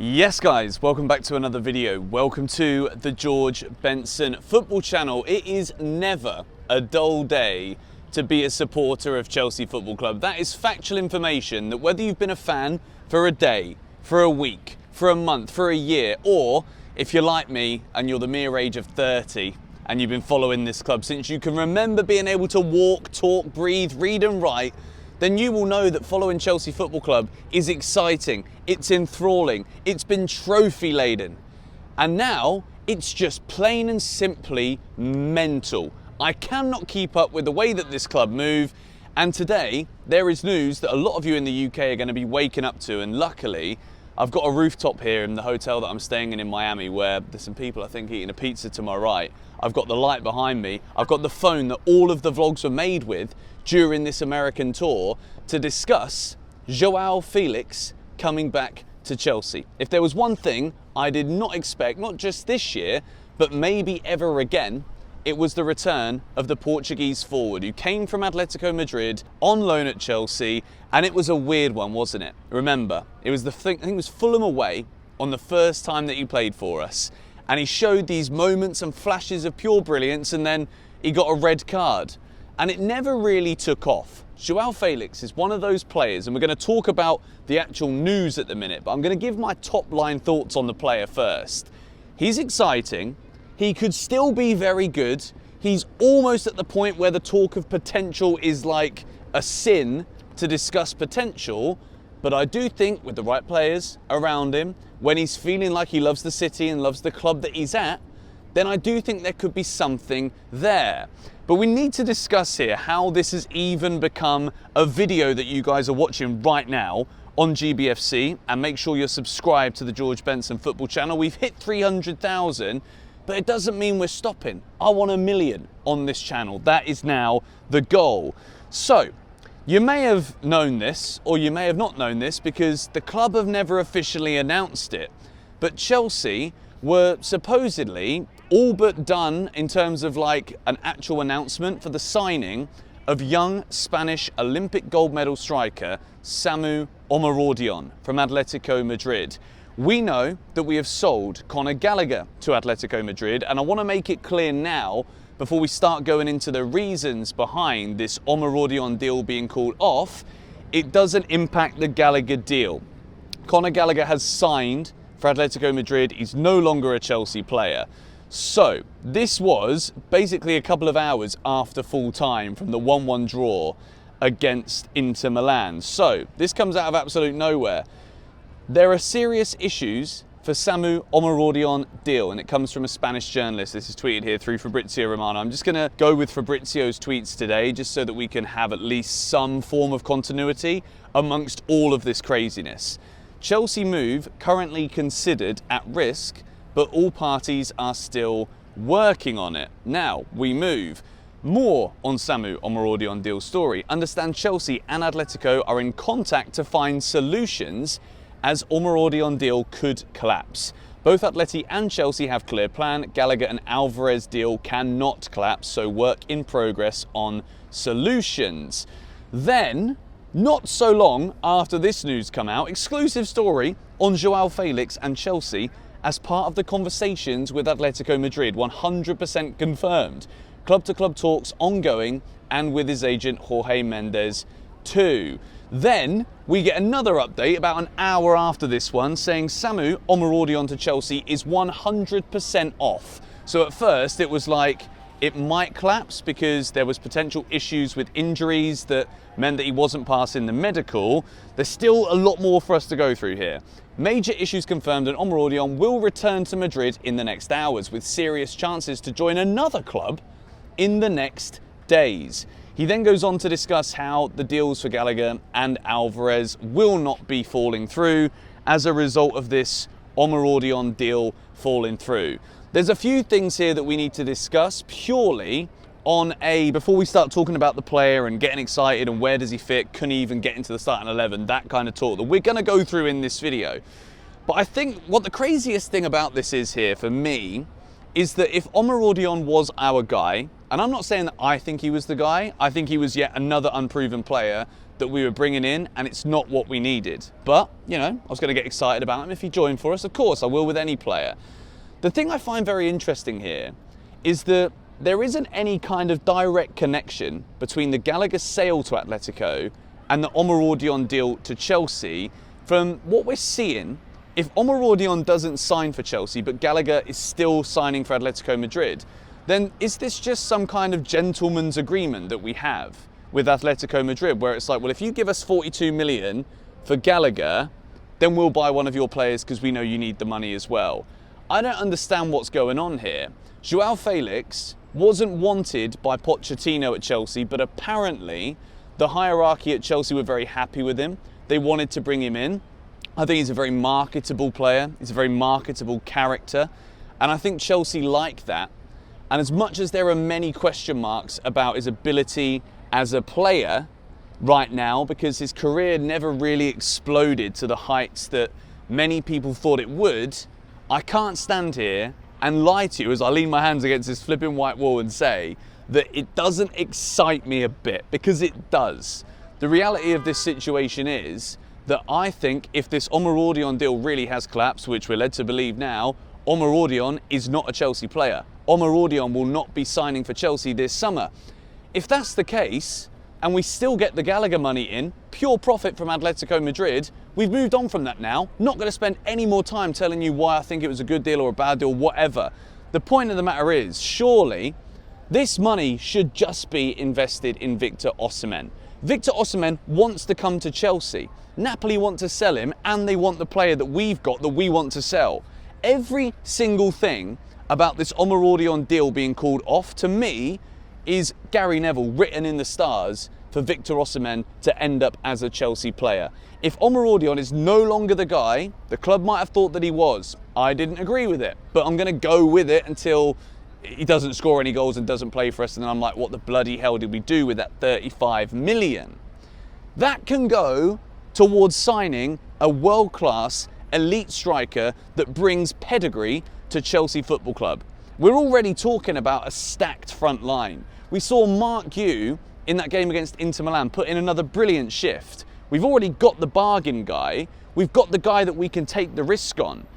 Yes guys, welcome back to another video. Welcome to the George Benson football channel. It is never a dull day to be a supporter of Chelsea Football Club. That is factual information that whether you've been a fan for a day, for a week, for a month, for a year, or if you're like me and you're the mere age of 30 and you've been following this club since you can remember being able to walk, talk, breathe, read and write, then you will know that following Chelsea Football Club is exciting, it's enthralling, it's been trophy laden. And now it's just plain and simply mental. I cannot keep up with the way that this club move, and today there is news that a lot of you in the UK are going to be waking up to, and luckily I've got a rooftop here in the hotel that I'm staying in Miami where there's some people I think eating a pizza to my right. I've got the light behind me, I've got the phone that all of the vlogs were made with during this American tour to discuss Joao Felix coming back to Chelsea. If there was one thing I did not expect, not just this year, but maybe ever again, it was the return of the Portuguese forward who came from Atletico Madrid on loan at Chelsea, and it was a weird one, wasn't it? Remember, it was I think it was Fulham away on the first time that he played for us, and he showed these moments and flashes of pure brilliance, and then he got a red card. And it never really took off. Joao Felix is one of those players, and we're going to talk about the actual news at the minute, but I'm going to give my top line thoughts on the player first. He's exciting. He could still be very good. He's almost at the point where the talk of potential is like a sin to discuss potential, but I do think with the right players around him, when he's feeling like he loves the city and loves the club that he's at, then I do think there could be something there. But we need to discuss here how this has even become a video that you guys are watching right now on GBFC, and make sure you're subscribed to the George Benson football channel. We've hit 300,000, but it doesn't mean we're stopping. I want 1 million on this channel. That is now the goal. So, you may have known this, or you may have not known this, because the club have never officially announced it. But Chelsea were supposedly all but done in terms of like an actual announcement for the signing of young Spanish Olympic gold medal striker Samu Omorodion from Atletico Madrid. We know that we have sold Conor Gallagher to Atletico Madrid, and I want to make it clear now, before we start going into the reasons behind this Omorodion deal being called off, it doesn't impact the Gallagher deal. Conor Gallagher has signed for Atletico Madrid. He's no longer a Chelsea player. So this was basically a couple of hours after full time from the 1-1 draw against Inter Milan. So this comes out of absolute nowhere. There are serious issues for Samu Omorodion deal, and it comes from a Spanish journalist. This is tweeted here through Fabrizio Romano. I'm just going to go with Fabrizio's tweets today just so that we can have at least some form of continuity amongst all of this craziness. Chelsea move currently considered at risk, but all parties are still working on it. Now we move. More on Samu Omorodion deal story. Understand Chelsea and Atletico are in contact to find solutions as Omorodion deal could collapse. Both Atleti and Chelsea have clear plan. Gallagher and Alvarez deal cannot collapse, so work in progress on solutions. Then, not so long after this news come out, exclusive story on Joao Felix and Chelsea as part of the conversations with Atletico Madrid, 100% confirmed. Club-to-club talks ongoing, and with his agent Jorge Mendes too. Then we get another update about an hour after this one saying Samu Omorodion to Chelsea is 100% off. So at first it was like it might collapse because there was potential issues with injuries that meant that he wasn't passing the medical. There's still a lot more for us to go through here. Major issues confirmed, and Omorodion will return to Madrid in the next hours with serious chances to join another club in the next days. He then goes on to discuss how the deals for Gallagher and Alvarez will not be falling through as a result of this Omorodion deal falling through. There's a few things here that we need to discuss purely on before we start talking about the player and getting excited and where does he fit, can he even get into the starting 11, that kind of talk that we're going to go through in this video. But I think what the craziest thing about this is here for me is that if Omorodion was our guy, and I'm not saying that I think he was the guy, I think he was yet another unproven player that we were bringing in, and it's not what we needed. But, you know, I was going to get excited about him if he joined for us. Of course, I will with any player. The thing I find very interesting here is that there isn't any kind of direct connection between the Gallagher sale to Atletico and the Omorodion deal to Chelsea. From what we're seeing, if Omorodion doesn't sign for Chelsea, but Gallagher is still signing for Atletico Madrid, then is this just some kind of gentleman's agreement that we have with Atletico Madrid, where it's like, well, if you give us 42 million for Gallagher, then we'll buy one of your players because we know you need the money as well. I don't understand what's going on here. Joao Felix wasn't wanted by Pochettino at Chelsea, but apparently the hierarchy at Chelsea were very happy with him. They wanted to bring him in. I think he's a very marketable player. He's a very marketable character. And I think Chelsea like that. And as much as there are many question marks about his ability as a player right now, because his career never really exploded to the heights that many people thought it would, I can't stand here and lie to you as I lean my hands against this flipping white wall and say that it doesn't excite me a bit, because it does. The reality of this situation is that I think if this Omorodion deal really has collapsed, which we're led to believe now, Omorodion is not a Chelsea player. Omorodion will not be signing for Chelsea this summer. If that's the case, and we still get the Gallagher money in, pure profit from Atletico Madrid, we've moved on from that now. Not going to spend any more time telling you why I think it was a good deal or a bad deal, whatever. The point of the matter is, surely this money should just be invested in Victor Osimhen. Victor Osimhen wants to come to Chelsea. Napoli want to sell him, and they want the player that we've got that we want to sell. Every single thing about this Omorodion deal being called off, to me, is Gary Neville written in the stars for Victor Osimhen to end up as a Chelsea player. If Omorodion is no longer the guy, the club might have thought that he was. I didn't agree with it, but I'm going to go with it until he doesn't score any goals and doesn't play for us, and then I'm like, what the bloody hell did we do with that 35 million? That can go towards signing a world-class elite striker that brings pedigree to Chelsea Football Club. We're already talking about a stacked front line. We saw Mark Yu in that game against Inter Milan put in another brilliant shift. We've already got the bargain guy. We've got the guy that we can take the risk on.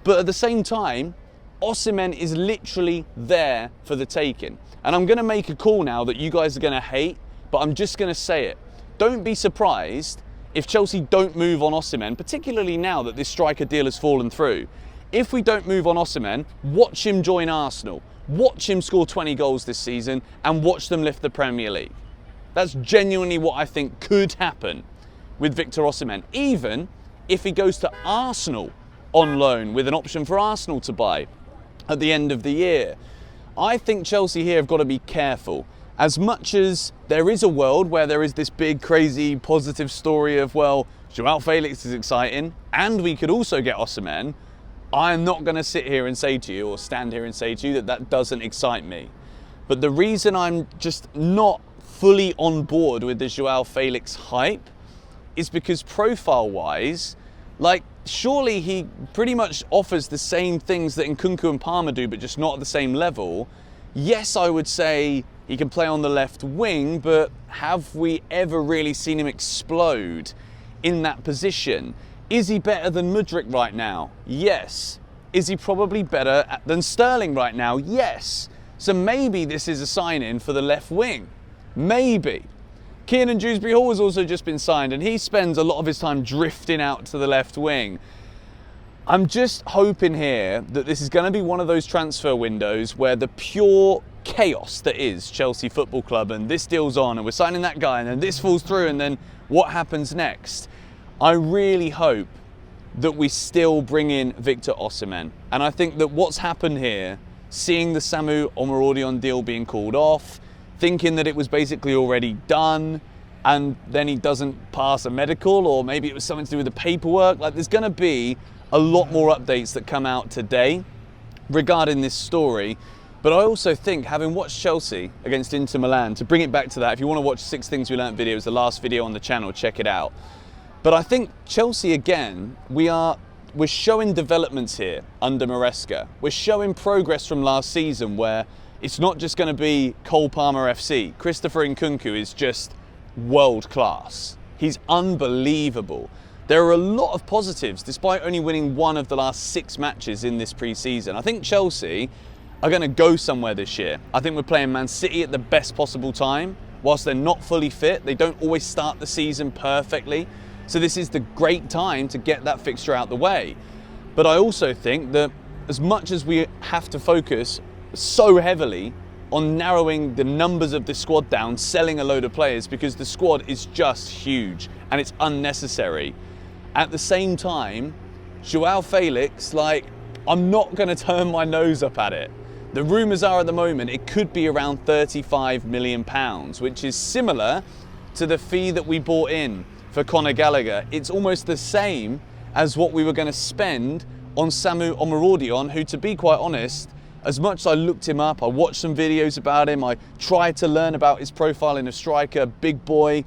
But at the same time, Osimhen is literally there for the taking. And I'm going to make a call now that you guys are going to hate, but I'm just going to say it. Don't be surprised if Chelsea don't move on Osimhen, particularly now that this striker deal has fallen through. If we don't move on Osimhen, watch him join Arsenal. Watch him score 20 goals this season and watch them lift the Premier League. That's genuinely what I think could happen with Victor Osimhen. Even if he goes to Arsenal on loan with an option for Arsenal to buy at the end of the year. I think Chelsea here have got to be careful. As much as there is a world where there is this big, crazy, positive story of, well, Joao Felix is exciting and we could also get Osimhen, I'm not going to sit here and say to you, or stand here and say to you, that that doesn't excite me. But the reason I'm just not fully on board with the Joao Felix hype is because profile-wise, like, surely he pretty much offers the same things that Nkunku and Palmer do, but just not at the same level. Yes, I would say he can play on the left wing, but have we ever really seen him explode in that position? Is he better than Mudryk right now? Yes. Is he probably better than Sterling right now? Yes. So maybe this is a sign-in for the left wing. Maybe. Kiernan Dewsbury-Hall has also just been signed, and he spends a lot of his time drifting out to the left wing. I'm just hoping here that this is going to be one of those transfer windows where the pure chaos that is Chelsea Football Club, and this deal's on, and we're signing that guy, and then this falls through, and then what happens next? I really hope that we still bring in Victor Osimhen. And I think that what's happened here, seeing the Samu Omorodion deal being called off, thinking that it was basically already done, and then he doesn't pass a medical, or maybe it was something to do with the paperwork. Like, there's going to be a lot more updates that come out today regarding this story. But I also think, having watched Chelsea against Inter Milan, to bring it back to that, if you want to watch 6 Things We Learnt video, it's the last video on the channel, check it out. But I think Chelsea, again, we are we're showing developments here under Maresca. We're showing progress from last season where it's not just going to be Cole Palmer FC. Christopher Nkunku is just world class. He's unbelievable. There are a lot of positives despite only winning one of the last 6 matches in this pre-season. I think Chelsea are going to go somewhere this year. I think we're playing Man City at the best possible time. Whilst they're not fully fit, they don't always start the season perfectly. So this is the great time to get that fixture out the way. But I also think that as much as we have to focus so heavily on narrowing the numbers of the squad down, selling a load of players because the squad is just huge and it's unnecessary. At the same time, Joao Felix, I'm not going to turn my nose up at it. The rumours are at the moment it could be around £35 million, which is similar to the fee that we bought in for Conor Gallagher. It's almost the same as what we were going to spend on Samu Omorodion, who, to be quite honest, as much as I looked him up, I watched some videos about him, I tried to learn about his profile in a striker, big boy,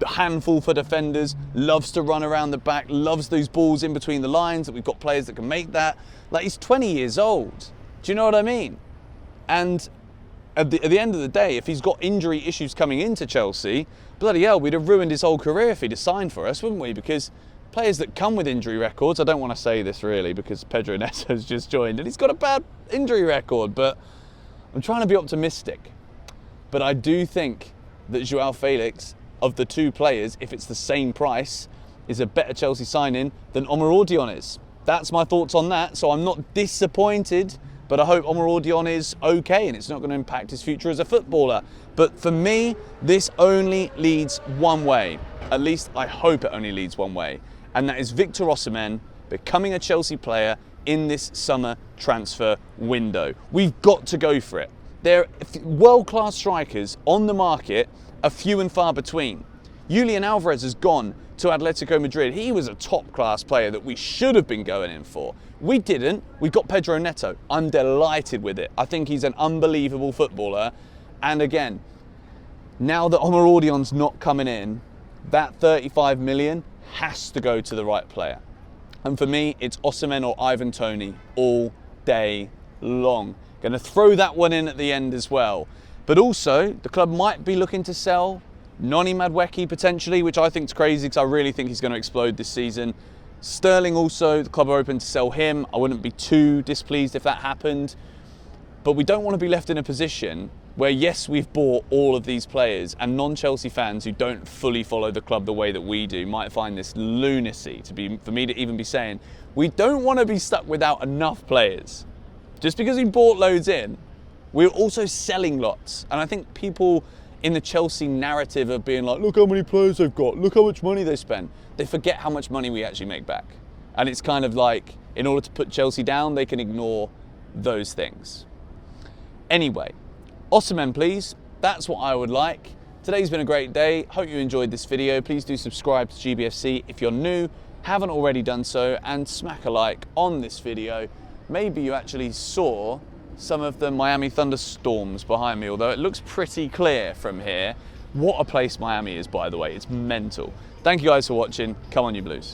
handful for defenders, loves to run around the back, loves those balls in between the lines, that we've got players that can make that. He's 20 years old. Do you know what I mean? And at the end of the day, if he's got injury issues coming into Chelsea, bloody hell, we'd have ruined his whole career if he'd have signed for us, wouldn't we? Because players that come with injury records, I don't want to say this really because Pedro Neto's just joined and he's got a bad injury record, but I'm trying to be optimistic. But I do think that Joao Felix, of the 2 players, if it's the same price, is a better Chelsea signing than Omorodion is. That's my thoughts on that. So I'm not disappointed, but I hope Omorodion is okay and it's not going to impact his future as a footballer. But for me, this only leads one way. At least I hope it only leads one way. And that is Victor Osimhen becoming a Chelsea player in this summer transfer window. We've got to go for it. There are world-class strikers on the market, are few and far between. Julian Alvarez has gone to Atletico Madrid. He was a top-class player that we should have been going in for. We didn't. We got Pedro Neto. I'm delighted with it. I think he's an unbelievable footballer. And again, now that Omorodion's not coming in, that 35 million has to go to the right player. And for me, it's Osimhen or Ivan Toney all day long. Going to throw that one in at the end as well. But also, the club might be looking to sell Noni Madueke potentially, which I think is crazy because I really think he's going to explode this season. Sterling also, the club are open to sell him. I wouldn't be too displeased if that happened. But we don't want to be left in a position where, yes, we've bought all of these players and non-Chelsea fans who don't fully follow the club the way that we do might find this lunacy for me to even be saying. We don't want to be stuck without enough players. Just because we bought loads in, we're also selling lots. And I think people in the Chelsea narrative of being like, look how many players they've got, look how much money they spend. They forget how much money we actually make back. And it's kind of like, in order to put Chelsea down, they can ignore those things. Anyway, Osimhen, please. That's what I would like. Today's been a great day. Hope you enjoyed this video. Please do subscribe to GBFC if you're new, haven't already done so, and smack a like on this video. Maybe you actually saw some of the Miami thunderstorms behind me, although it looks pretty clear from here. What a place Miami is, by the way. It's mental. Thank you guys for watching. Come on, you Blues.